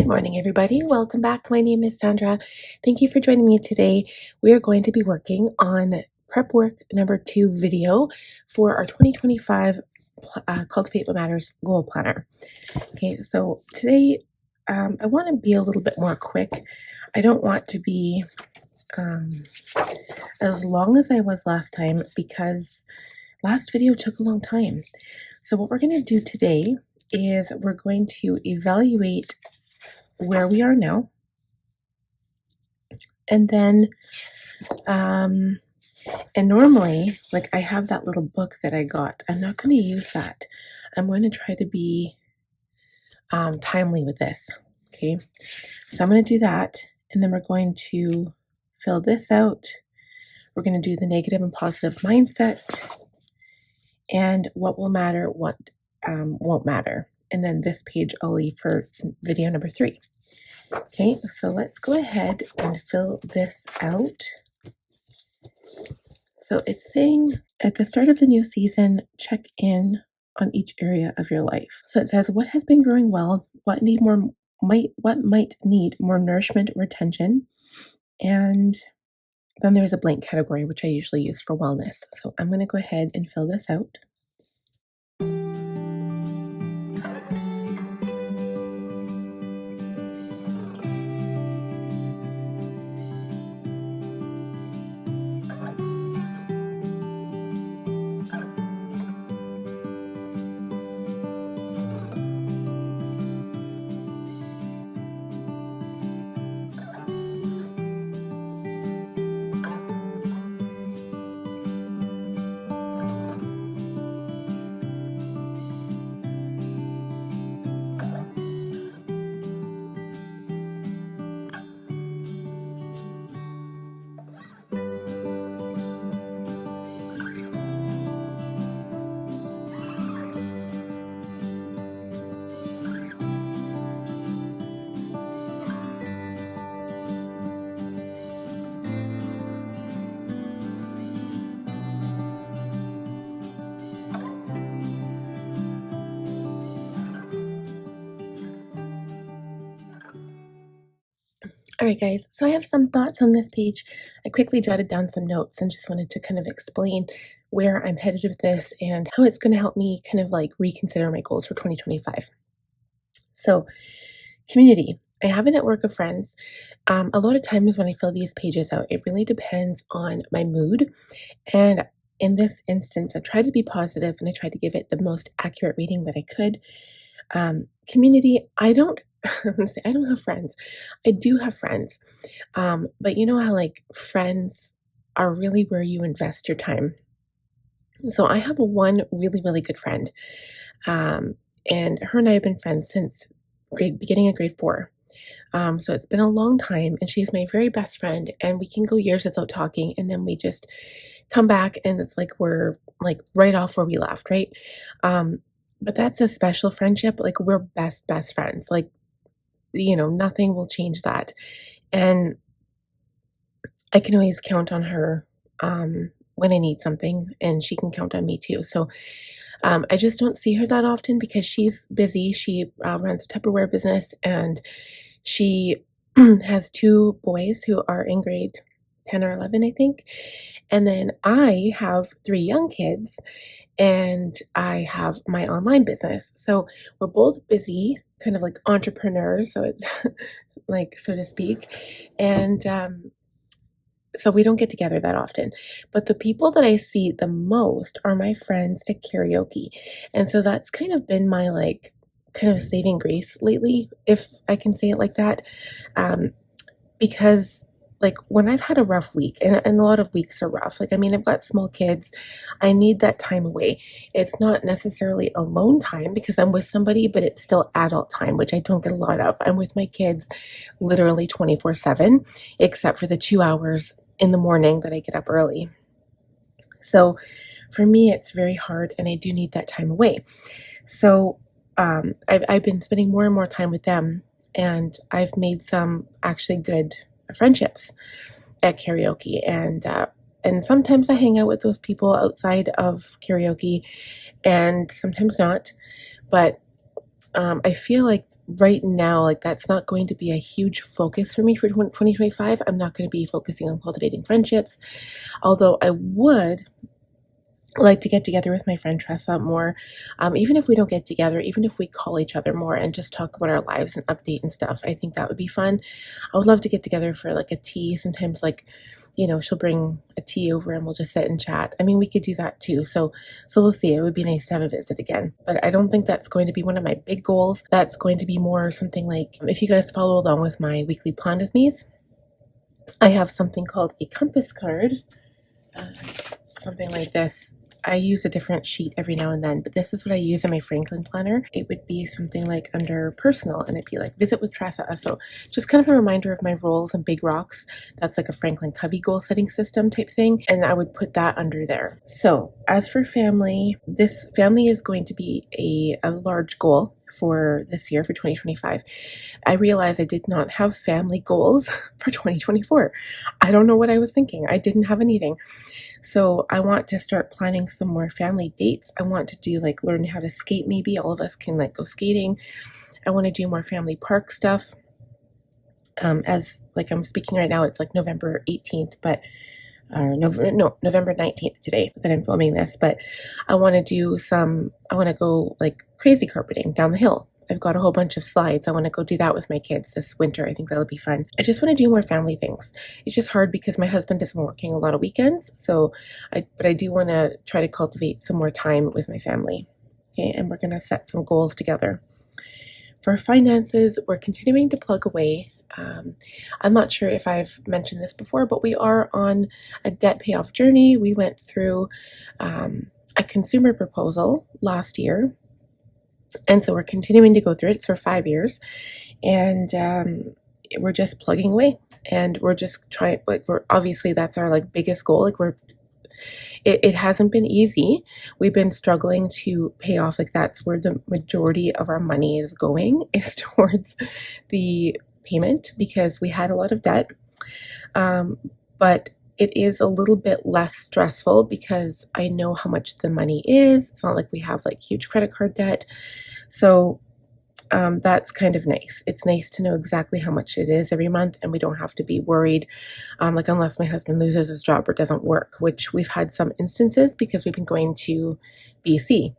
morning, everybody. Welcome back. My name is Sandra. Thank you for joining me today. We are going to be working on prep work number 2 video for our 2025 Cultivate What Matters Goal Planner. Okay, so today I want to be a little bit more quick. I don't want to be as long as I was last time because last video took a long time. So what we're going to do today is we're going to evaluate where we are now, and then and normally, like, I have that little book that I got. I'm not going to use that. I'm going to try to be timely with this. Okay, so I'm going to do that, and then we're going to fill this out. We're going to do the negative and positive mindset, and what will matter, what won't matter. And then this page I'll leave for video number 3. Okay, so let's go ahead and fill this out. So it's saying at the start of the new season, check in on each area of your life. So it says what has been growing well, what might need more nourishment or attention, and then there's a blank category which I usually use for wellness. So I'm going to go ahead and fill this out. All right, guys, so I have some thoughts on this page. I quickly jotted down some notes and just wanted to kind of explain where I'm headed with this and how it's going to help me kind of like reconsider my goals for 2025. So, community. I have a network of friends. A lot of times when I fill these pages out, it really depends on my mood. And in this instance, I tried to be positive and I tried to give it the most accurate reading that I could. Community, I don't I don't have friends. I do have friends. But you know how like friends are really where you invest your time. So I have one really, really good friend. And her and I have been friends since beginning of grade 4. So it's been a long time, and she's my very best friend, and we can go years without talking, and then we just come back and it's like we're like right off where we left, right? But that's a special friendship. Like, we're best friends. Like, nothing will change that. And I can always count on her when I need something, and she can count on me too. So I just don't see her that often because she's busy. She runs a Tupperware business, and she has 2 boys who are in grade 10 or 11, I think. And then I have 3 young kids, and I have my online business. So we're both busy, kind of like entrepreneurs. So it's like, so to speak. And so we don't get together that often. But the people that I see the most are my friends at karaoke. And so that's kind of been my like kind of saving grace lately, if I can say it like that. Because like when I've had a rough week, and a lot of weeks are rough, like, I mean, I've got small kids, I need that time away. It's not necessarily alone time because I'm with somebody, but it's still adult time, which I don't get a lot of. I'm with my kids literally 24/7, except for the 2 hours in the morning that I get up early. So for me, it's very hard, and I do need that time away. So I've been spending more and more time with them, and I've made some actually good friendships at karaoke, and sometimes I hang out with those people outside of karaoke, and sometimes not. But I feel like right now, like, that's not going to be a huge focus for me for 2025. I'm not going to be focusing on cultivating friendships, although I would like to get together with my friend Tressa more. Even if we don't get together, even if we call each other more and just talk about our lives and update and stuff, I think that would be fun. I would love to get together for like a tea. Sometimes, like, she'll bring a tea over and we'll just sit and chat. I mean, we could do that too. So we'll see. It would be nice to have a visit again, but I don't think that's going to be one of my big goals. That's going to be more something like, if you guys follow along with my weekly plan with me, I have something called a compass card, uh, something like this. I use a different sheet every now and then, but this is what I use in my Franklin planner. It would be something like under personal, and it'd be like visit with Tressa. So just kind of a reminder of my roles and big rocks. That's like a Franklin Covey goal setting system type thing, and I would put that under there. So as for family, this family is going to be a large goal for this year, for 2025. I realized I did not have family goals for 2024. I don't know what I was thinking. I didn't have anything. So I want to start planning some more family dates. I want to do like learn how to skate. Maybe all of us can like go skating. I want to do more family park stuff. As like I'm speaking right now, it's like November 18th, but November 19th today that I'm filming this. But I want to go like crazy carpeting down the hill. I've got a whole bunch of slides. I want to go do that with my kids this winter. I think that'll be fun. I just want to do more family things. It's just hard because my husband isn't working a lot of weekends. But I do want to try to cultivate some more time with my family. Okay, and we're going to set some goals together. For finances, we're continuing to plug away. I'm not sure if I've mentioned this before, but we are on a debt payoff journey. We went through a consumer proposal last year. And so we're continuing to go through it. It's for 5 years. And we're just plugging away. And we're just trying, like, obviously that's our like biggest goal. Like it hasn't been easy. We've been struggling to pay off. Like that's where the majority of our money is going, is towards the payment, because we had a lot of debt. But it is a little bit less stressful because I know how much the money is. It's not like we have like huge credit card debt. So that's kind of nice. It's nice to know exactly how much it is every month, and we don't have to be worried, like unless my husband loses his job or doesn't work, which we've had some instances because we've been going to BC.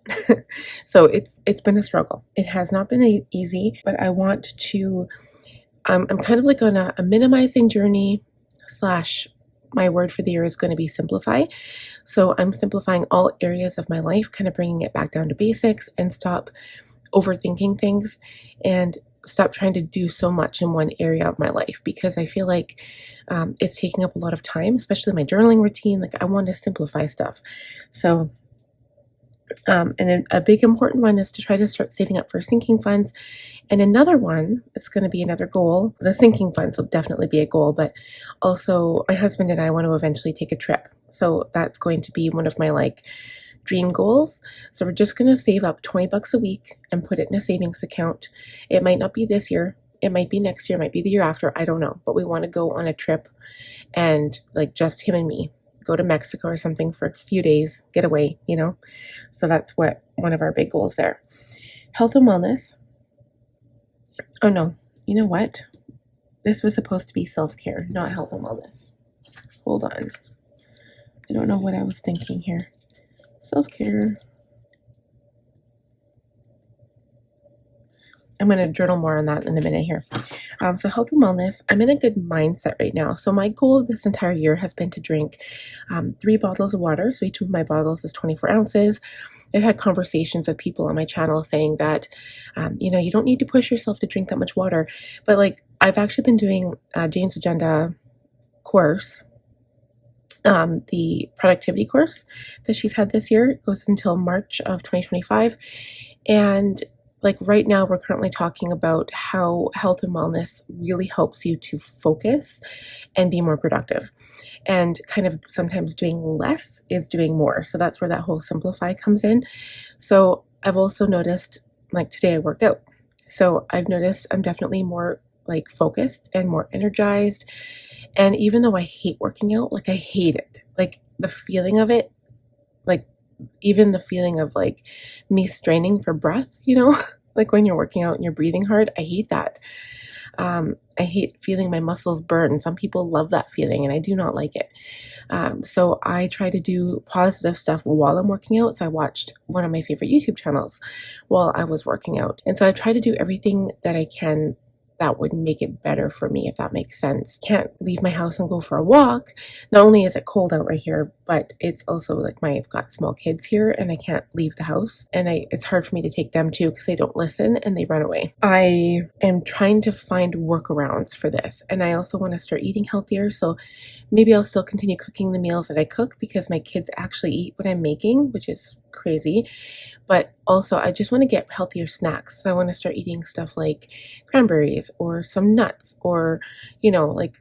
So it's been a struggle. It has not been easy, but I want to, I'm kind of like on a minimizing journey / my word for the year is going to be simplify. So I'm simplifying all areas of my life, kind of bringing it back down to basics and stop overthinking things and stop trying to do so much in one area of my life, because I feel like it's taking up a lot of time, especially my journaling routine. Like I want to simplify stuff. So and a big important one is to try to start saving up for sinking funds. And another one, it's going to be another goal. The sinking funds will definitely be a goal, but also my husband and I want to eventually take a trip. So that's going to be one of my like dream goals. So we're just going to save up $20 a week and put it in a savings account. It might not be this year. It might be next year. It might be the year after. I don't know. But we want to go on a trip, and like just him and me, go to Mexico or something for a few days, get away, So that's what one of our big goals there. Health and wellness. Oh no, you know what? This was supposed to be self-care, not health and wellness. Hold on. I don't know what I was thinking here. Self-care. I'm going to journal more on that in a minute here. So health and wellness, I'm in a good mindset right now. So my goal of this entire year has been to drink 3 bottles of water. So each of my bottles is 24 ounces. I've had conversations with people on my channel saying that, you don't need to push yourself to drink that much water. But like I've actually been doing Jane's Agenda course, the productivity course that she's had this year. It goes until March of 2025. And like right now, we're currently talking about how health and wellness really helps you to focus and be more productive. And kind of sometimes doing less is doing more. So that's where that whole simplify comes in. So I've also noticed, like today I worked out. So I've noticed I'm definitely more like focused and more energized. And even though I hate working out, like I hate it, like the feeling of it, like even the feeling of like me straining for breath, Like when you're working out and you're breathing hard, I hate that. I hate feeling my muscles burn. Some people love that feeling, and I do not like it. So I try to do positive stuff while I'm working out. So I watched one of my favorite YouTube channels while I was working out. And so I try to do everything that I can that would make it better for me, if that makes sense. Can't leave my house and go for a walk. Not only is it cold out right here, but it's also like I've got small kids here and I can't leave the house. And it's hard for me to take them too because they don't listen and they run away. I am trying to find workarounds for this. And I also want to start eating healthier. So maybe I'll still continue cooking the meals that I cook because my kids actually eat what I'm making, which is crazy. But also, I just want to get healthier snacks. So I want to start eating stuff like cranberries or some nuts or, like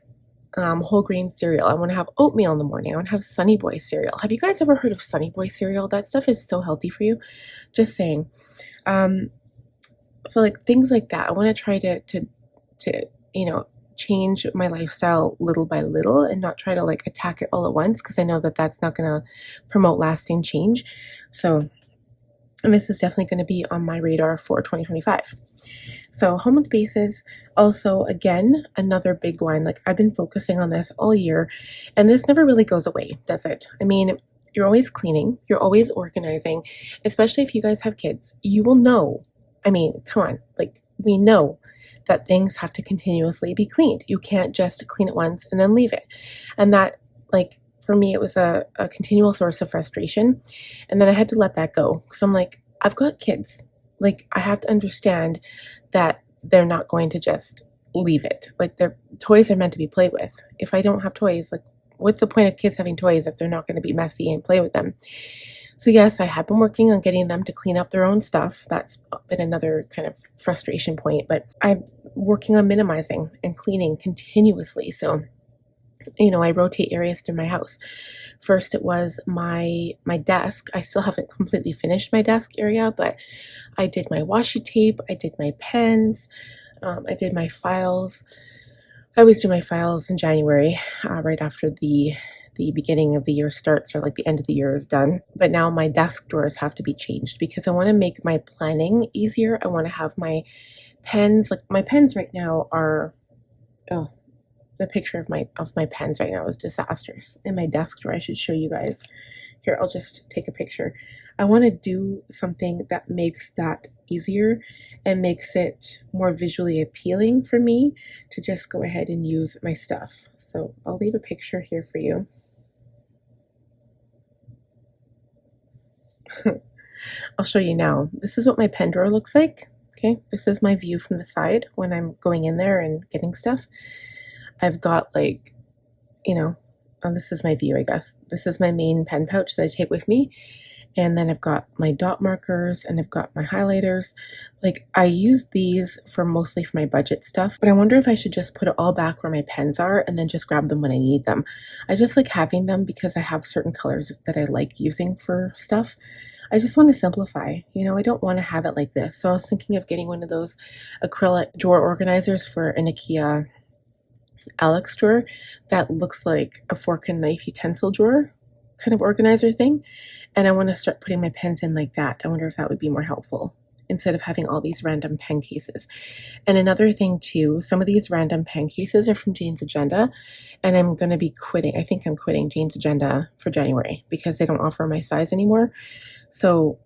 whole grain cereal. I want to have oatmeal in the morning. I want to have Sunny Boy cereal. Have you guys ever heard of Sunny Boy cereal? That stuff is so healthy for you. Just saying. So like things like that. I want to try to change my lifestyle little by little and not try to like attack it all at once because I know that that's not going to promote lasting change. So, and this is definitely going to be on my radar for 2025. So home and spaces, also, again, another big one. Like I've been focusing on this all year and this never really goes away, does it? I mean, you're always cleaning, you're always organizing, especially if you guys have kids. You will know. I mean, come on, like we know that things have to continuously be cleaned. You can't just clean it once and then leave it. And that, like, for me, it was a continual source of frustration. And then I had to let that go because I'm like, I've got kids. Like, I have to understand that they're not going to just leave it. Like, their toys are meant to be played with. If I don't have toys, like, what's the point of kids having toys if they're not going to be messy and play with them? So yes, I have been working on getting them to clean up their own stuff. That's been another kind of frustration point, but I'm working on minimizing and cleaning continuously. So I rotate areas through my house. First, it was my desk. I still haven't completely finished my desk area, but I did my washi tape, I did my pens, I did my files. I always do my files in January, right after the beginning of the year starts or like the end of the year is done. But now my desk drawers have to be changed because I want to make my planning easier. I want to have my pens, like my pens right now are, oh, the picture of my pens right now is disastrous. In my desk drawer, I should show you guys. Here, I'll just take a picture. I want to do something that makes that easier and makes it more visually appealing for me to just go ahead and use my stuff. So I'll leave a picture here for you. I'll show you now. This is what my pen drawer looks like. Okay, this is my view from the side when I'm going in there and getting stuff. I've got like, this is my view, I guess. This is my main pen pouch that I take with me. And then I've got my dot markers and I've got my highlighters. Like I use these mostly for my budget stuff, but I wonder if I should just put it all back where my pens are and then just grab them when I need them. I just like having them because I have certain colors that I like using for stuff. I just want to simplify, I don't want to have it like this. So I was thinking of getting one of those acrylic drawer organizers for an IKEA Alex drawer that looks like a fork and knife utensil drawer kind of organizer thing. And I want to start putting my pens in like that. I wonder if that would be more helpful instead of having all these random pen cases. And another thing too, some of these random pen cases are from Jane's Agenda, and I'm going to be quitting. I think I'm quitting Jane's Agenda for January because they don't offer my size anymore. So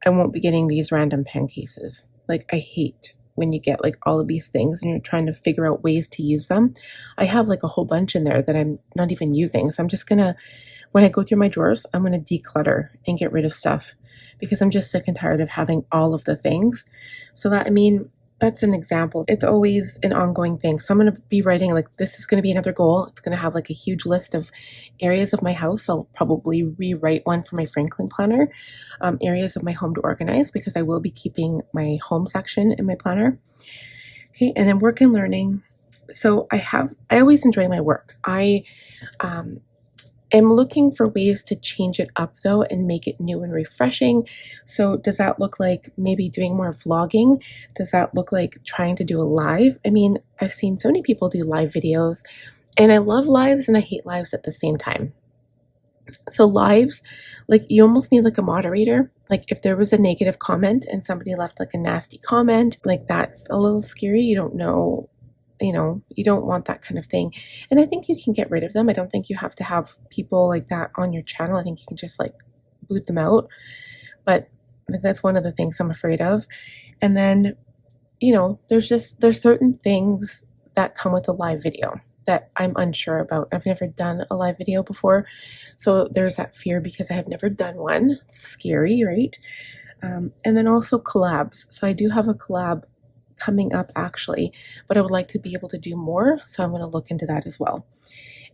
I won't be getting these random pen cases. Like I hate when you get like all of these things and you're trying to figure out ways to use them. I have like a whole bunch in there that I'm not even using. So I'm just gonna, when I go through my drawers, I'm gonna declutter and get rid of stuff because I'm just sick and tired of having all of the things. So that's an example. It's always an ongoing thing. So I'm going to be writing like, this is going to be another goal. It's going to have like a huge list of areas of my house. I'll probably rewrite one for my Franklin planner, areas of my home to organize because I will be keeping my home section in my planner. Okay. And then work and learning. So I always enjoy my work. I am looking for ways to change it up though and make it new and refreshing. So does that look like maybe doing more vlogging? Does that look like trying to do a live? I mean, I've seen so many people do live videos and I love lives and I hate lives at the same time. So lives, like you almost need like a moderator. Like if there was a negative comment and somebody left like a nasty comment, like that's a little scary. You don't know, you don't want that kind of thing. And I think you can get rid of them. I don't think you have to have people like that on your channel. I think you can just like boot them out. But like, that's one of the things I'm afraid of. And then, there's certain things that come with a live video that I'm unsure about. I've never done a live video before. So there's that fear because I have never done one. It's scary, right? And then also collabs. So I do have a collab coming up actually, but I would like to be able to do more. So I'm going to look into that as well.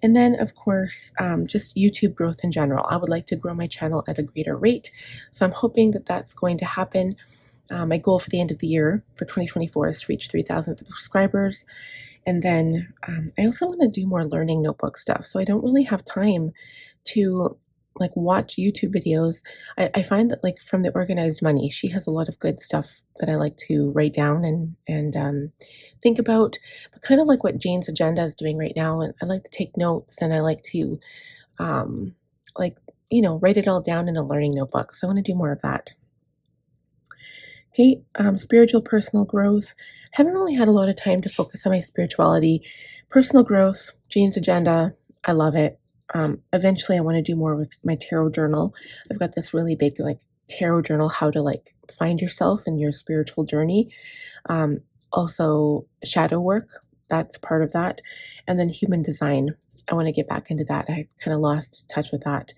And then, of course, just YouTube growth in general. I would like to grow my channel at a greater rate. So I'm hoping that that's going to happen. My goal for the end of the year for 2024 is to reach 3,000 subscribers. And then I also want to do more learning notebook stuff. So I don't really have time to like watch YouTube videos. I find that like from the Organized Money, she has a lot of good stuff that I like to write down and think about, but kind of like what Jane's Agenda is doing right now. And I like to take notes and I like to like, write it all down in a learning notebook. So I want to do more of that. Okay, spiritual personal growth. Haven't really had a lot of time to focus on my spirituality. Personal growth, Jane's Agenda, I love it. Eventually, I want to do more with my tarot journal. I've got this really big like tarot journal, how to like find yourself in your spiritual journey. Also, shadow work, that's part of that. And then human design. I want to get back into that. I kind of lost touch with that.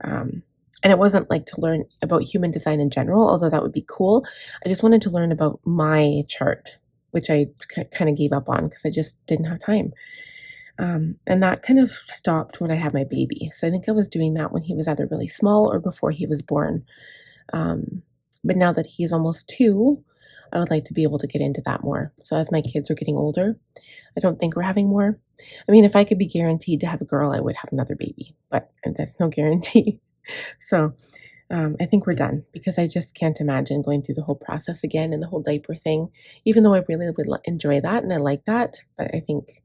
And it wasn't like to learn about human design in general, although that would be cool. I just wanted to learn about my chart, which I kind of gave up on because I just didn't have time. And that kind of stopped when I had my baby. So I think I was doing that when he was either really small or before he was born. But now that he's almost 2, I would like to be able to get into that more. So as my kids are getting older, I don't think we're having more. I mean, if I could be guaranteed to have a girl, I would have another baby, but that's no guarantee. So I think we're done because I just can't imagine going through the whole process again and the whole diaper thing, even though I really would enjoy that and I like that. But I think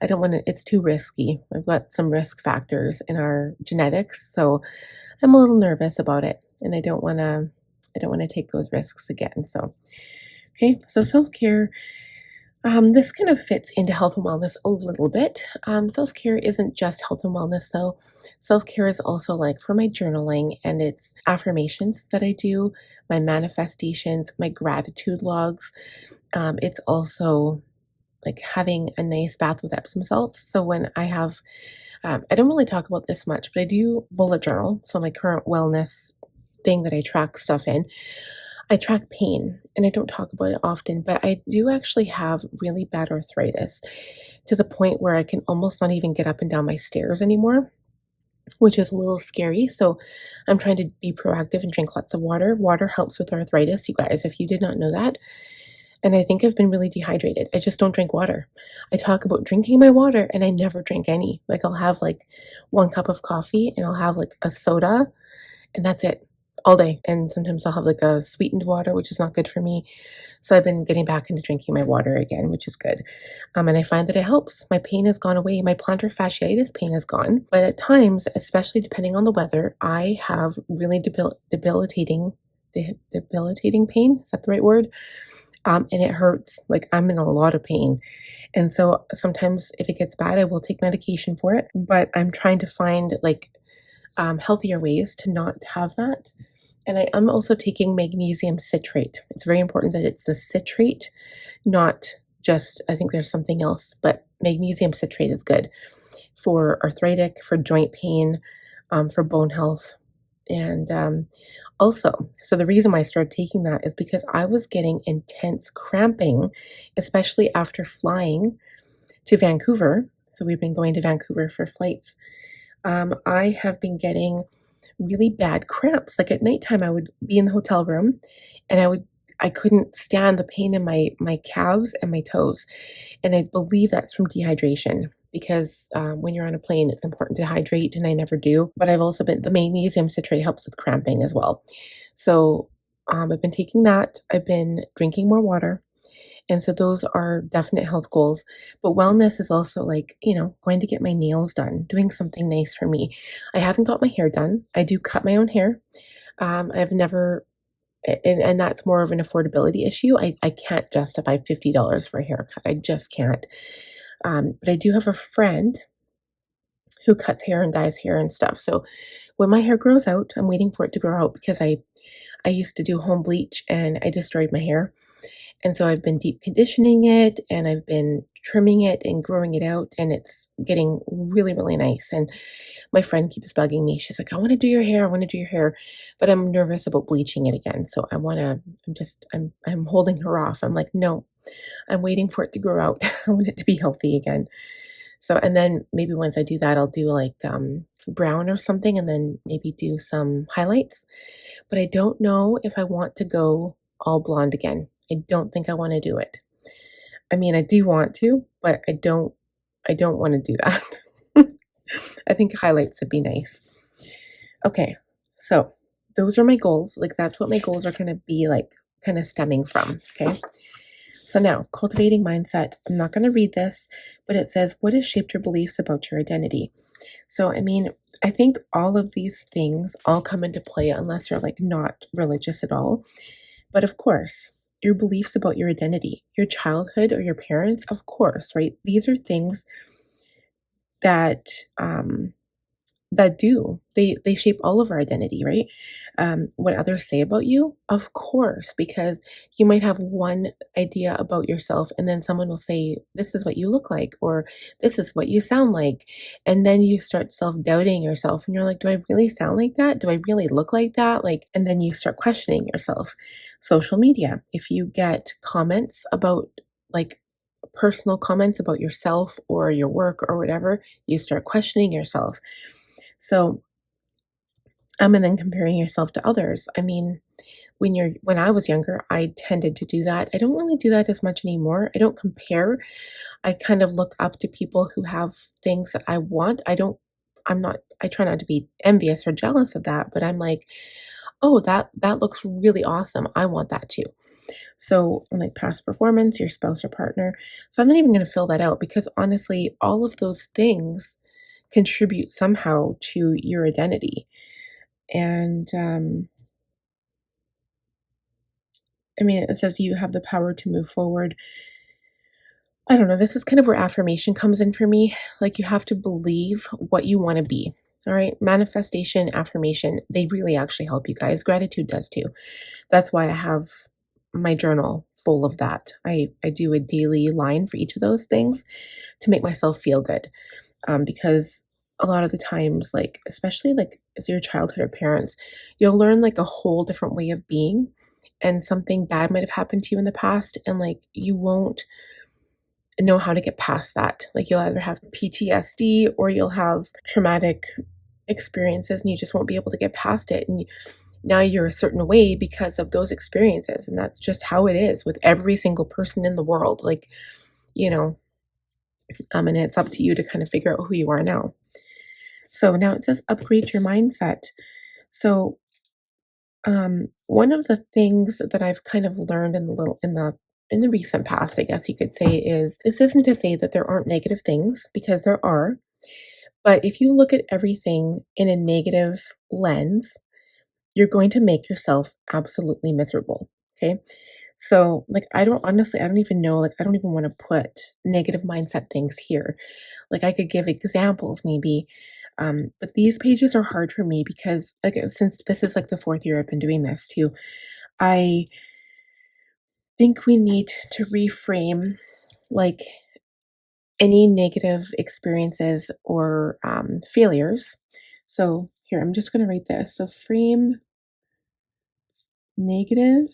I don't want to, it's too risky. I've got some risk factors in our genetics. So I'm a little nervous about it and I don't want to take those risks again. So, okay. So self-care, this kind of fits into health and wellness a little bit. Self-care isn't just health and wellness though. Self-care is also like for my journaling and it's affirmations that I do, my manifestations, my gratitude logs. It's also like having a nice bath with Epsom salts. So when I have, I don't really talk about this much, but I do bullet journal. So my current wellness thing that I track stuff in, I track pain and I don't talk about it often, but I do actually have really bad arthritis to the point where I can almost not even get up and down my stairs anymore, which is a little scary. So I'm trying to be proactive and drink lots of water. Water helps with arthritis, you guys, if you did not know that. And I think I've been really dehydrated. I just don't drink water. I talk about drinking my water and I never drink any. Like I'll have like 1 cup of coffee and I'll have like a soda and that's it all day. And sometimes I'll have like a sweetened water, which is not good for me. So I've been getting back into drinking my water again, which is good. And I find that it helps. My pain has gone away. My plantar fasciitis pain has gone. But at times, especially depending on the weather, I have really debilitating pain. Is that the right word? And it hurts. Like I'm in a lot of pain. And so sometimes if it gets bad, I will take medication for it. But I'm trying to find like healthier ways to not have that. And I am also taking magnesium citrate. It's very important that it's the citrate, not just, I think there's something else, but magnesium citrate is good for arthritic, for joint pain, for bone health. And also, so the reason why I started taking that is because I was getting intense cramping, especially after flying to Vancouver. So we've been going to Vancouver for flights. I have been getting really bad cramps. Like at nighttime, I would be in the hotel room and I couldn't stand the pain in my calves and my toes. And I believe that's from dehydration because when you're on a plane, it's important to hydrate and I never do. But I've also the magnesium citrate helps with cramping as well. So I've been taking that. I've been drinking more water. And so those are definite health goals. But wellness is also like, going to get my nails done, doing something nice for me. I haven't got my hair done. I do cut my own hair. I've never, and that's more of an affordability issue. I can't justify $50 for a haircut. I just can't. But I do have a friend who cuts hair and dyes hair and stuff. So when my hair grows out, I'm waiting for it to grow out because I used to do home bleach and I destroyed my hair. And so I've been deep conditioning it and I've been trimming it and growing it out and it's getting really, really nice. And my friend keeps bugging me. She's like, I want to do your hair. I want to do your hair. But I'm nervous about bleaching it again. So I'm holding her off. I'm like, no, I'm waiting for it to grow out. I want it to be healthy again. So, and then maybe once I do that, I'll do like brown or something and then maybe do some highlights. But I don't know if I want to go all blonde again. I don't think I want to do it. I mean, I do want to, but I don't want to do that. I think highlights would be nice. Okay. So, those are my goals. Like that's what my goals are going to be like kind of stemming from, okay? So now, cultivating mindset. I'm not going to read this, but it says, what has shaped your beliefs about your identity? So, I mean, I think all of these things all come into play unless you're like not religious at all. But of course, your beliefs about your identity, your childhood or your parents, of course, right? These are things that they shape all of our identity, right? What others say about you, of course, because you might have one idea about yourself and then someone will say this is what you look like or this is what you sound like, and then you start self-doubting yourself and you're like, do I really sound like that? Do I really look like that? Like, and then you start questioning yourself. Social media, if you get comments about like personal comments about yourself or your work or whatever, you start questioning yourself. So, and then comparing yourself to others. I mean, when I was younger, I tended to do that. I don't really do that as much anymore. I don't compare. I kind of look up to people who have things that I want. I try not to be envious or jealous of that, but I'm like, oh, that looks really awesome. I want that too. So, like past performance, your spouse or partner. So I'm not even going to fill that out because honestly, all of those things contribute somehow to your identity. And I mean, it says you have the power to move forward. I don't know. This is kind of where affirmation comes in for me. Like you have to believe what you want to be. All right. Manifestation, affirmation, they really actually help you guys. Gratitude does too. That's why I have my journal full of that. I do a daily line for each of those things to make myself feel good. Because a lot of the times, like, especially like as your childhood or parents, you'll learn like a whole different way of being and something bad might have happened to you in the past and like you won't know how to get past that. Like you'll either have PTSD or you'll have traumatic experiences and you just won't be able to get past it. And now you're a certain way because of those experiences. And that's just how it is with every single person in the world. Like, you know, and it's up to you to kind of figure out who you are now. So now it says upgrade your mindset. So one of the things that I've kind of learned in the recent past, I guess you could say, is this isn't to say that there aren't negative things because there are, but if you look at everything in a negative lens, you're going to make yourself absolutely miserable. Okay. So, like, I don't even know, like, I don't even want to put negative mindset things here. Like, I could give examples maybe, but these pages are hard for me because, like, since this is like the fourth year I've been doing this too, I think we need to reframe like any negative experiences or failures. So, here, I'm just going to write this. So, frame negative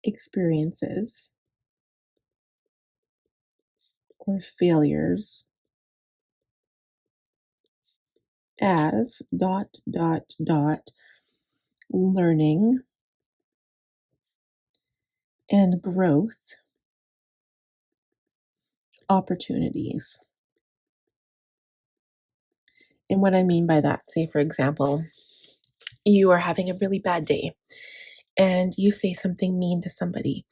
experiences or failures as learning and growth opportunities. And what I mean by that, say for example, you are having a really bad day and you say something mean to somebody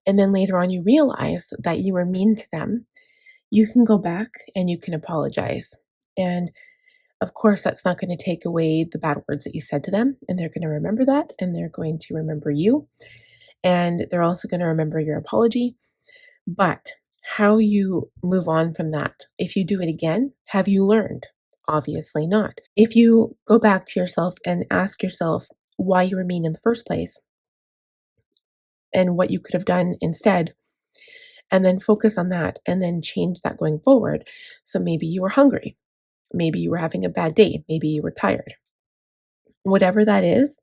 and then later on you realize that you were mean to them, you can go back and you can apologize. And of course, that's not going to take away the bad words that you said to them, and they're going to remember that, and they're going to remember you, and they're also going to remember your apology. But how you move on from that, if you do it again, have you learned? Obviously not. If you go back to yourself and ask yourself why you were mean in the first place and what you could have done instead, and then focus on that and then change that going forward. So maybe you were hungry, maybe you were having a bad day, maybe you were tired. Whatever that is,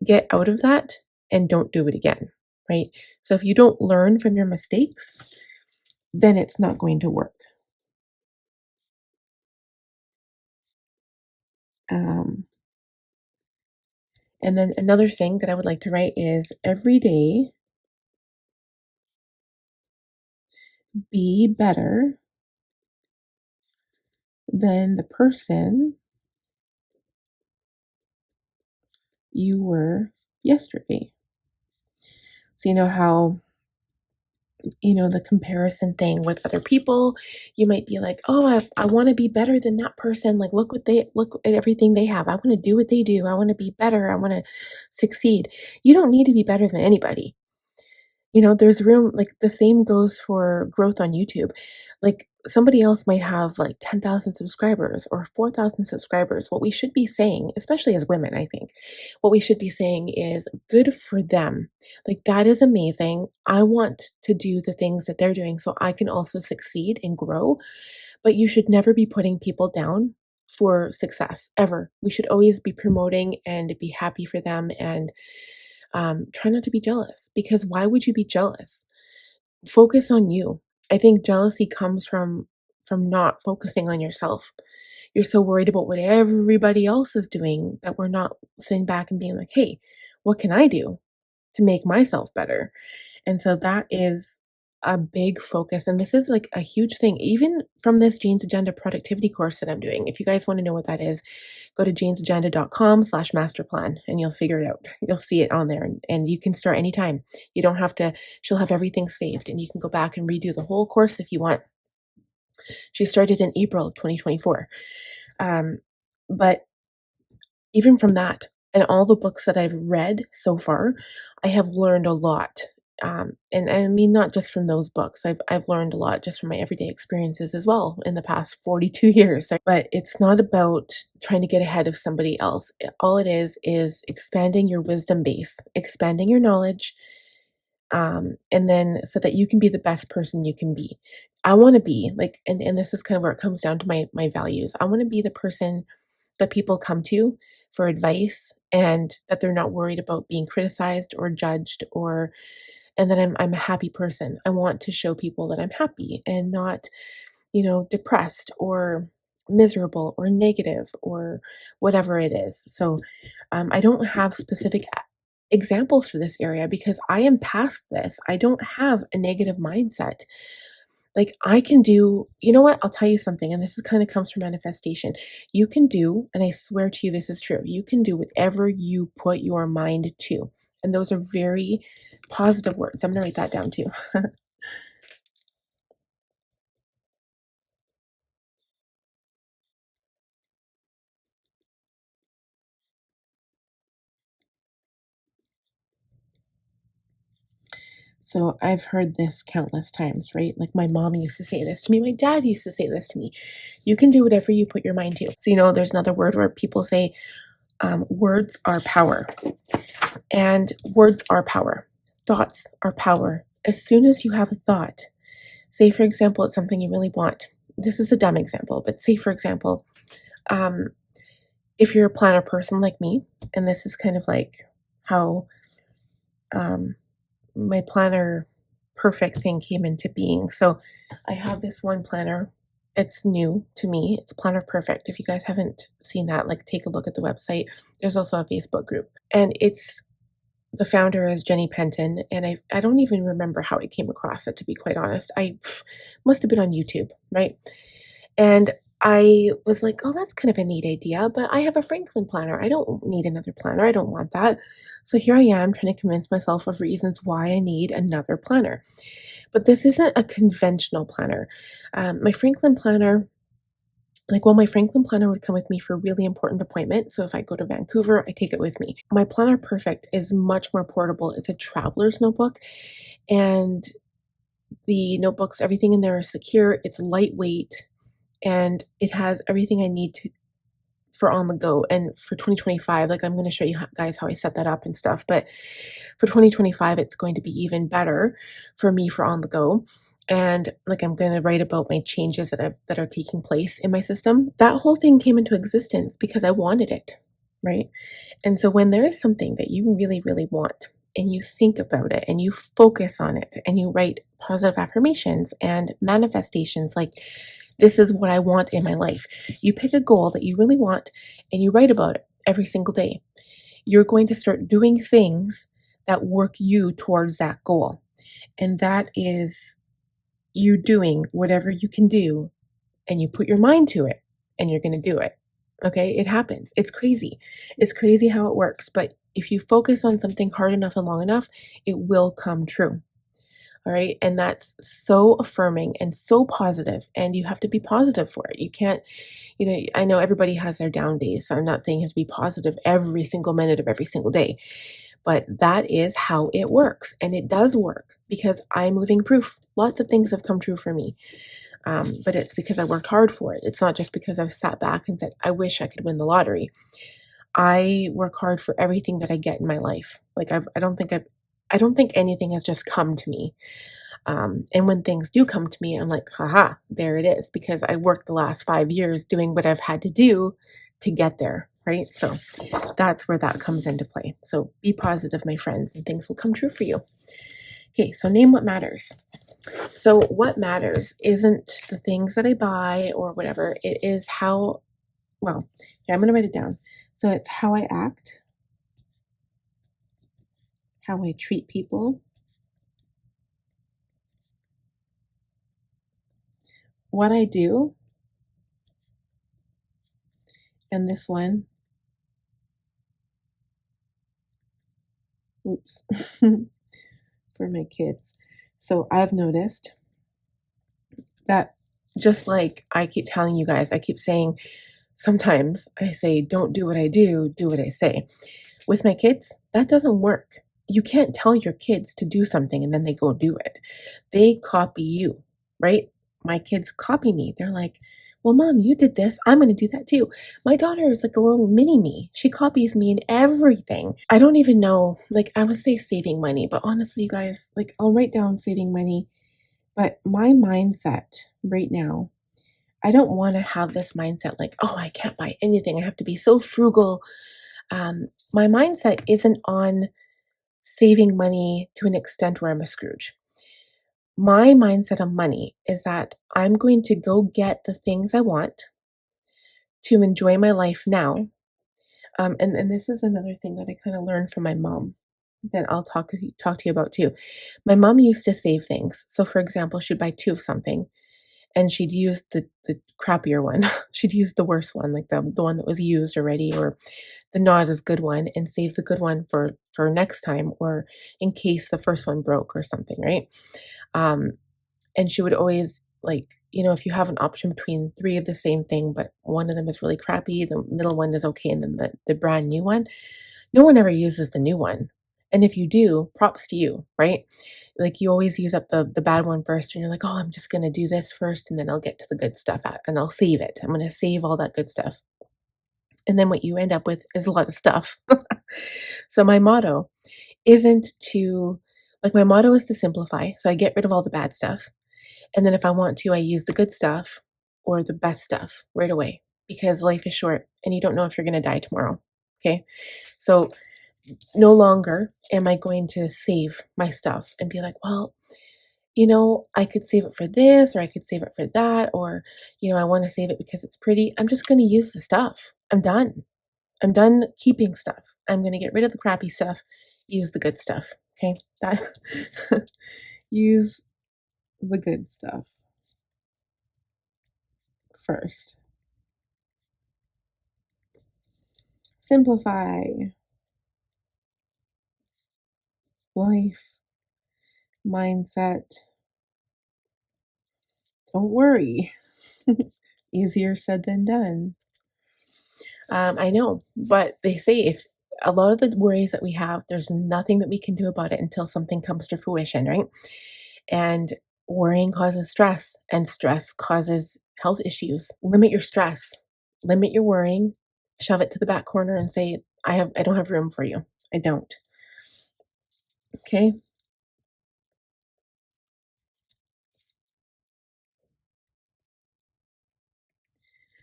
get out of that and don't do it again, right? So if you don't learn from your mistakes, then it's not going to work. Um, and then another thing that I would like to write is every day be better than the person you were yesterday. So, you know how, the comparison thing with other people, you might be like, oh, I want to be better than that person. Like, look at everything they have. I want to do what they do. I want to be better. I want to succeed. You don't need to be better than anybody. There's room, like the same goes for growth on YouTube. Like somebody else might have like 10,000 subscribers or 4,000 subscribers. What we should be saying, especially as women, I think, what we should be saying is good for them. Like that is amazing. I want to do the things that they're doing so I can also succeed and grow. But you should never be putting people down for success ever. We should always be promoting and be happy for them and try not to be jealous because why would you be jealous? Focus on you. I think jealousy comes from not focusing on yourself. You're so worried about what everybody else is doing that we're not sitting back and being like, "Hey, what can I do to make myself better?" And so that is a big focus. And this is like a huge thing, even from this Jane's Agenda productivity course that I'm doing. If you guys want to know what that is, go to janesagenda.com/masterplan and you'll figure it out. You'll see it on there and you can start anytime. You don't have to, she'll have everything saved and you can go back and redo the whole course if you want. She started in April of 2024. But even from that and all the books that I've read so far, I have learned a lot. And I mean, not just from those books. I've learned a lot just from my everyday experiences as well in the past 42 years. But it's not about trying to get ahead of somebody else. All it is expanding your wisdom base, expanding your knowledge, and then so that you can be the best person you can be. I want to be like, and this is kind of where it comes down to my values. I want to be the person that people come to for advice and that they're not worried about being criticized or judged or and that I'm a happy person. I want to show people that I'm happy and not, depressed or miserable or negative or whatever it is. So I don't have specific examples for this area because I am past this. I don't have a negative mindset. Like I can do, you know what? I'll tell you something, and this is kind of comes from manifestation. You can do, and I swear to you, this is true. You can do whatever you put your mind to. And those are very positive words. I'm going to write that down too. So I've heard this countless times, right? Like my mom used to say this to me, my dad used to say this to me. You can do whatever you put your mind to. So, there's another word where people say, words are power. And words are power. Thoughts are power. As soon as you have a thought, say, for example, it's something you really want. This is a dumb example, but say, for example, um, if you're a planner person like me, and this is kind of like how um, my planner perfect thing came into being. So I have this one planner. It's new to me. It's Planner Perfect. If you guys haven't seen that, like take a look at the website. There's also a Facebook group. And it's the founder is Jenny Penton, and I don't even remember how I came across it, to be quite honest. I must have been on YouTube, right? And I was like, "Oh, that's kind of a neat idea, but I have a Franklin planner. I don't need another planner. I don't want that." So here I am trying to convince myself of reasons why I need another planner. But this isn't a conventional planner. My Franklin planner, my Franklin planner would come with me for really important appointments. So if I go to Vancouver, I take it with me. My Planner Perfect is much more portable. It's a traveler's notebook, and the notebooks, everything in there is secure. It's lightweight, and it has everything I need to for on the go. And for 2025, I'm going to show you guys how I set that up and stuff. But for 2025, it's going to be even better for me for on the go. And I'm going to write about my changes that are taking place in my system. That whole thing came into existence because I wanted it, right? And so when there is something that you really, really want, and you think about it and you focus on it and you write positive affirmations and manifestations like, this is what I want in my life. You pick a goal that you really want and you write about it every single day. You're going to start doing things that work you towards that goal. And that is you doing whatever you can do, and you put your mind to it and you're going to do it. Okay? It happens. It's crazy. It's crazy how it works. But if you focus on something hard enough and long enough, it will come true. All right. And that's so affirming and so positive. And you have to be positive for it. You can't, I know everybody has their down days. So I'm not saying you have to be positive every single minute of every single day, but that is how it works. And it does work because I'm living proof. Lots of things have come true for me. But it's because I worked hard for it. It's not just because I've sat back and said, I wish I could win the lottery. I work hard for everything that I get in my life. I don't think anything has just come to me. And when things do come to me, I'm like, haha, there it is, because I worked the last 5 years doing what I've had to do to get there, right? So that's where that comes into play. So be positive, my friends, and things will come true for you. Okay, so name what matters. So what matters isn't the things that I buy or whatever. It is how, I'm going to write it down. So it's how I act, how I treat people, what I do, and this one, oops, for my kids. So I've noticed that, just like I keep telling you guys, I keep saying, sometimes I say, don't do what I do what I say. With my kids, that doesn't work. You can't tell your kids to do something and then they go do it. They copy you, right? My kids copy me. They're like, well, mom, you did this. I'm going to do that too. My daughter is like a little mini me. She copies me in everything. I don't even know, I would say saving money, but honestly, you guys, I'll write down saving money. But my mindset right now, I don't want to have this mindset oh, I can't buy anything. I have to be so frugal. My mindset isn't on saving money to an extent where I'm a Scrooge. My mindset on money is that I'm going to go get the things I want to enjoy my life now. And this is another thing that I kind of learned from my mom that I'll talk to you about too. My mom used to save things. So for example, she'd buy two of something and she'd use the crappier one. She'd use the worst one, like the one that was used already, or the not as good one, and save the good one for next time, or in case the first one broke or something, right? Um, and she would always if you have an option between three of the same thing, but one of them is really crappy, the middle one is okay, and then the brand new one, no one ever uses the new one. And if you do, props to you, right? You always use up the bad one first, and you're like, oh, I'm just gonna do this first, and then I'll get to the good stuff and I'll save it. I'm gonna save all that good stuff. And then what you end up with is a lot of stuff. So my motto isn't to my motto is to simplify. So I get rid of all the bad stuff. And then if I want to, I use the good stuff or the best stuff right away, because life is short and you don't know if you're going to die tomorrow. Okay. So no longer am I going to save my stuff and be like, well, I could save it for this, or I could save it for that, or, I want to save it because it's pretty. I'm just going to use the stuff. I'm done. I'm done keeping stuff. I'm going to get rid of the crappy stuff, use the good stuff. Okay. That use the good stuff first. simplify life, mindset, don't worry. Easier said than done. I know, but they say if a lot of the worries that we have, there's nothing that we can do about it until something comes to fruition, right? And worrying causes stress, and stress causes health issues. Limit your stress, limit your worrying, shove it to the back corner and say, I don't have room for you. I don't. Okay.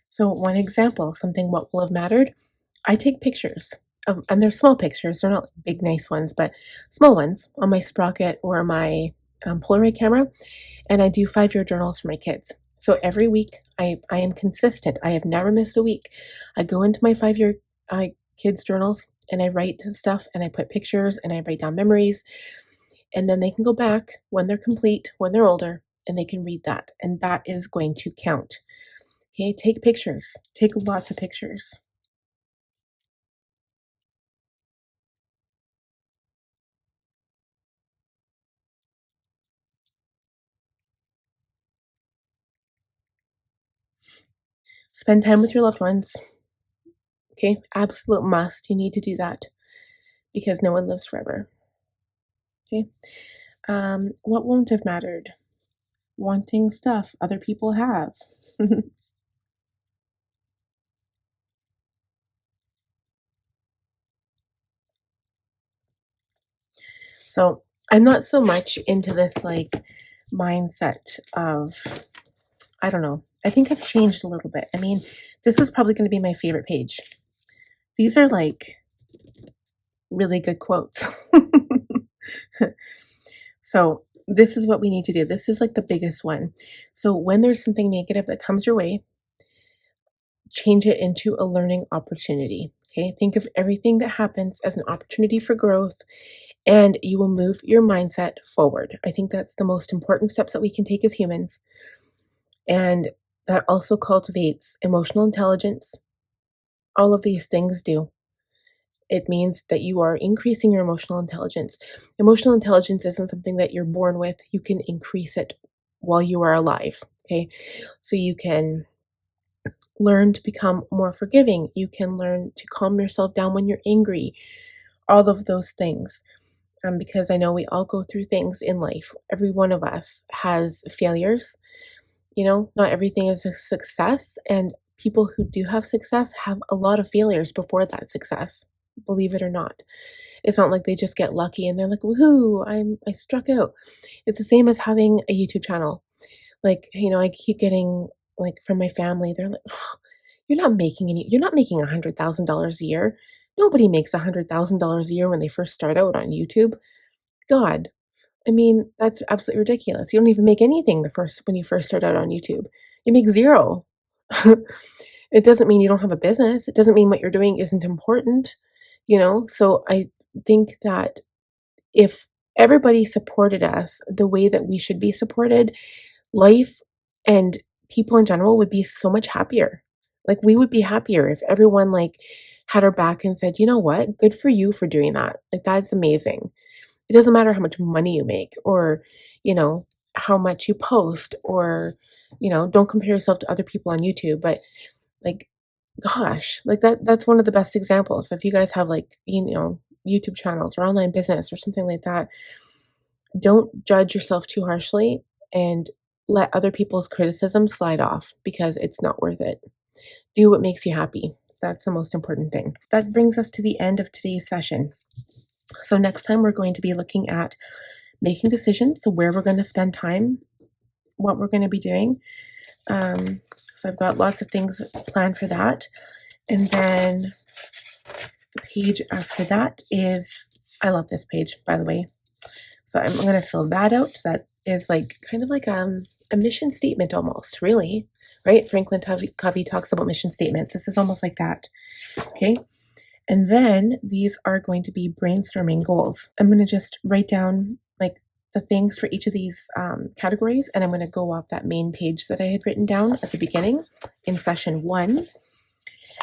So one example, something what will have mattered. I take pictures of, and they're small pictures. They're not big, nice ones, but small ones on my Sprocket or my Polaroid camera. And I do 5-year journals for my kids. So every week I am consistent. I have never missed a week. I go into my 5-year kids journals and I write stuff and I put pictures and I write down memories. And then they can go back when they're complete, when they're older, and they can read that. And that is going to count. Okay, take pictures. Take lots of pictures. Spend time with your loved ones. Okay, absolute must. You need to do that because no one lives forever. Okay, what won't have mattered? Wanting stuff other people have. So I'm not so much into this like mindset of, I don't know. I think I've changed a little bit. I mean, this is probably going to be my favorite page. These are like really good quotes. So this is what we need to do. This is like the biggest one. So when there's something negative that comes your way, change it into a learning opportunity. Okay. Think of everything that happens as an opportunity for growth and you will move your mindset forward. I think that's the most important steps that we can take as humans. And that also cultivates emotional intelligence. All of these things do. It means that you are increasing your emotional intelligence. Emotional intelligence isn't something that you're born with. You can increase it while you are alive. Okay. So you can learn to become more forgiving. You can learn to calm yourself down when you're angry. All of those things. Because I know we all go through things in life. Every one of us has failures. You know, not everything is a success. And people who do have success have a lot of failures before that success, believe it or not. It's not like they just get lucky and they're like, woohoo, I struck out. It's the same as having a YouTube channel. Like, you know, I keep getting like from my family, they're like, oh, you're not making $100,000 a year. Nobody makes $100,000 a year when they first start out on YouTube. God, I mean, that's absolutely ridiculous. You don't even make anything when you first start out on YouTube. You make zero. It doesn't mean you don't have a business. It doesn't mean what you're doing isn't important, you know? So I think that if everybody supported us the way that we should be supported, life and people in general would be so much happier. Like we would be happier if everyone like had our back and said, "You know what? Good for you for doing that. Like that's amazing." It doesn't matter how much money you make or, you know, how much you post or, you know, don't compare yourself to other people on YouTube, but like gosh, like that's one of the best examples. So if you guys have like, you know, YouTube channels or online business or something like that, don't judge yourself too harshly and let other people's criticism slide off because it's not worth it. Do what makes you happy. That's the most important thing. That brings us to the end of today's session. So next time we're going to be looking at making decisions, so where we're going to spend time, what we're going to be doing. So I've got lots of things planned for that. And then the page after that is, I love this page, by the way. So I'm going to fill that out. That is like kind of like a mission statement almost, really, right? Franklin Covey talks about mission statements. This is almost like that. Okay. And then these are going to be brainstorming goals. I'm going to just write down like the things for each of these categories, and I'm going to go off that main page that I had written down at the beginning in session 1.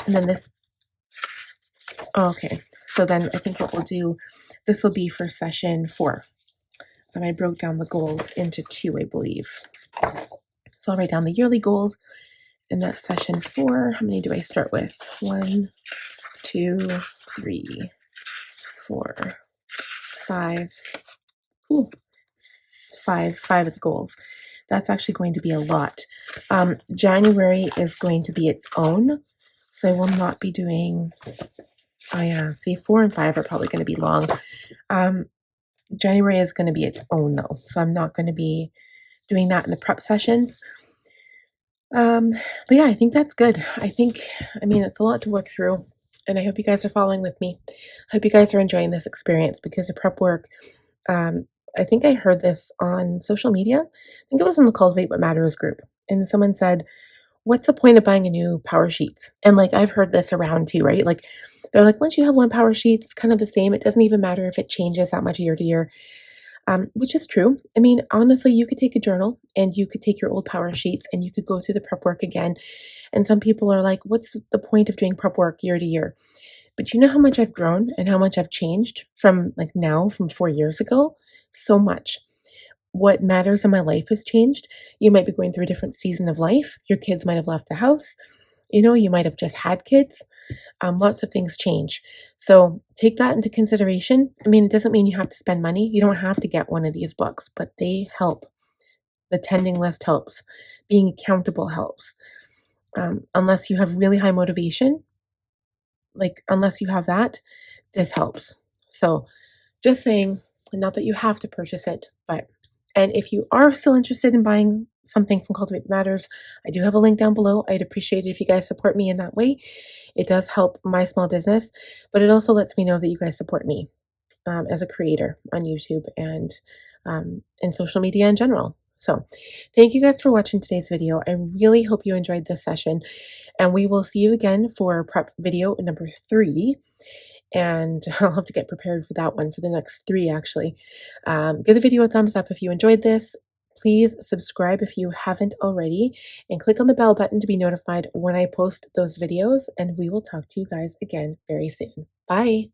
And then this Okay, so then I think what we'll do, this will be for session 4. And I broke down the goals into 2, I believe. So I'll write down the yearly goals, and that's session 4. How many do I start with? 1, 2, 3, 4, 5. Ooh, 5 of the goals. That's actually going to be a lot. January is going to be its own, so I will not be doing. Oh yeah, see, 4 and 5 are probably going to be long. January is going to be its own though, so I'm not going to be doing that in the prep sessions. But yeah, I think that's good. I mean, it's a lot to work through, and I hope you guys are following with me. I hope you guys are enjoying this experience because the prep work, I think I heard this on social media. I think it was in the Cultivate What Matters group, and someone said, "What's the point of buying a new Power Sheets?" And like I've heard this around too, right? Like they're like, once you have one Power Sheets, it's kind of the same. It doesn't even matter if it changes that much year to year, which is true. I mean, honestly, you could take a journal and you could take your old Power Sheets and you could go through the prep work again. And some people are like, what's the point of doing prep work year to year? But you know how much I've grown and how much I've changed from like now, from 4 years ago? So much. What matters in my life has changed. You might be going through a different season of life. Your kids might have left the house. You might have just had kids. Lots of things change. So take that into consideration. I mean, it doesn't mean you have to spend money. You don't have to get one of these books, but they help. The tending list helps. Being accountable helps. Unless you have really high motivation, like unless you have that, this helps. So just saying, not that you have to purchase it, but and if you are still interested in buying something from Cultivate Matters, I do have a link down below. I'd appreciate it if you guys support me in that way. It does help my small business, but it also lets me know that you guys support me as a creator on YouTube and in social media in general. So thank you guys for watching today's video. I really hope you enjoyed this session, and we will see you again for prep video number 3. And I'll have to get prepared for that one, for the next 3 actually. Give the video a thumbs up if you enjoyed this. Please subscribe if you haven't already, and click on the bell button to be notified when I post those videos, and we will talk to you guys again very soon. Bye.